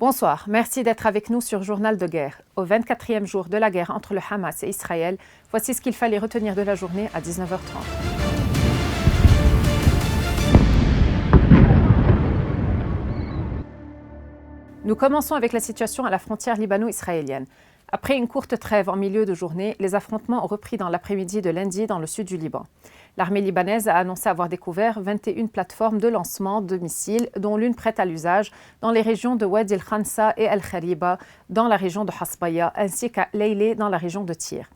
Bonsoir, merci d'être avec nous sur Journal de guerre. Au 24e jour de la guerre entre le Hamas et Israël, voici ce qu'il fallait retenir de la journée à 19h30. Nous commençons avec la situation à la frontière libano-israélienne. Après une courte trêve en milieu de journée, les affrontements ont repris dans l'après-midi de lundi dans le sud du Liban. L'armée libanaise a annoncé avoir découvert 21 plateformes de lancement de missiles, dont l'une prête à l'usage, dans les régions de Wadi el-Khansa et El-Khariba, dans la région de Hasbaya, ainsi qu'à Leilé, dans la région de Tyr.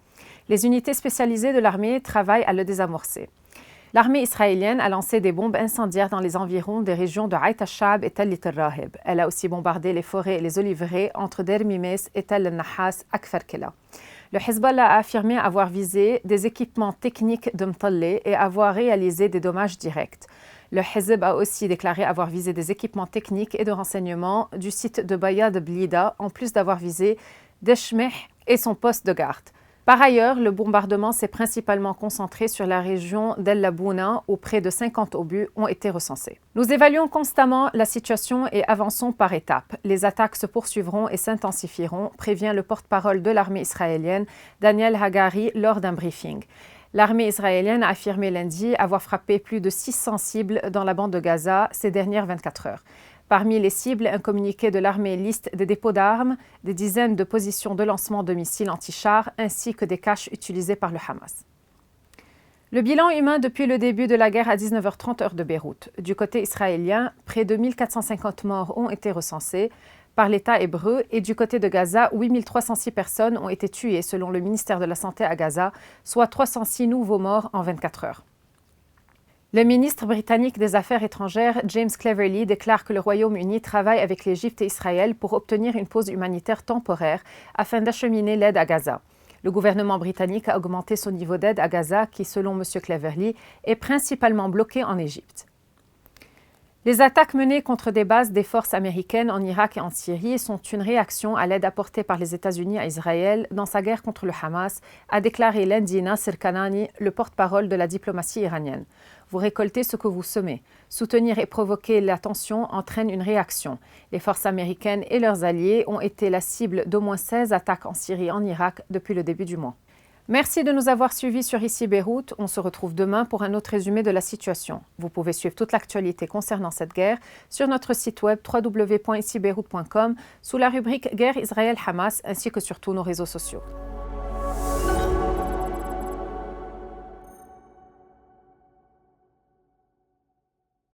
Les unités spécialisées de l'armée travaillent à le désamorcer. L'armée israélienne a lancé des bombes incendiaires dans les environs des régions de Aït al-Shab et Tellit al-Rahib. Elle a aussi bombardé les forêts et les oliveraies entre Der Mimes et Tel al-Nahas à Kfar Kela. Le Hezbollah a affirmé avoir visé des équipements techniques de Mtalleh et avoir réalisé des dommages directs. Le Hezb a aussi déclaré avoir visé des équipements techniques et de renseignement du site de Bayad Blida, en plus d'avoir visé Deshmeh et son poste de garde. Par ailleurs, le bombardement s'est principalement concentré sur la région d'El Labouna, où près de 50 obus ont été recensés. Nous évaluons constamment la situation et avançons par étapes. Les attaques se poursuivront et s'intensifieront, prévient le porte-parole de l'armée israélienne, Daniel Hagari, lors d'un briefing. L'armée israélienne a affirmé lundi avoir frappé plus de 600 cibles dans la bande de Gaza ces dernières 24 heures. Parmi les cibles, un communiqué de l'armée liste des dépôts d'armes, des dizaines de positions de lancement de missiles anti-chars ainsi que des caches utilisées par le Hamas. Le bilan humain depuis le début de la guerre à 19h30 heure de Beyrouth. Du côté israélien, près de 1450 morts ont été recensés par l'État hébreu et du côté de Gaza, 8306 personnes ont été tuées selon le ministère de la Santé à Gaza, soit 306 nouveaux morts en 24 heures. Le ministre britannique des Affaires étrangères, James Cleverly, déclare que le Royaume-Uni travaille avec l'Égypte et Israël pour obtenir une pause humanitaire temporaire afin d'acheminer l'aide à Gaza. Le gouvernement britannique a augmenté son niveau d'aide à Gaza qui, selon M. Cleverly, est principalement bloqué en Égypte. Les attaques menées contre des bases des forces américaines en Irak et en Syrie sont une réaction à l'aide apportée par les États-Unis à Israël dans sa guerre contre le Hamas, a déclaré lundi Nasser Kanani, le porte-parole de la diplomatie iranienne. Vous récoltez ce que vous semez. Soutenir et provoquer la tension entraîne une réaction. Les forces américaines et leurs alliés ont été la cible d'au moins 16 attaques en Syrie et en Irak depuis le début du mois. Merci de nous avoir suivis sur Ici Beyrouth. On se retrouve demain pour un autre résumé de la situation. Vous pouvez suivre toute l'actualité concernant cette guerre sur notre site web www.icibeyrouth.com sous la rubrique Guerre Israël-Hamas ainsi que sur tous nos réseaux sociaux.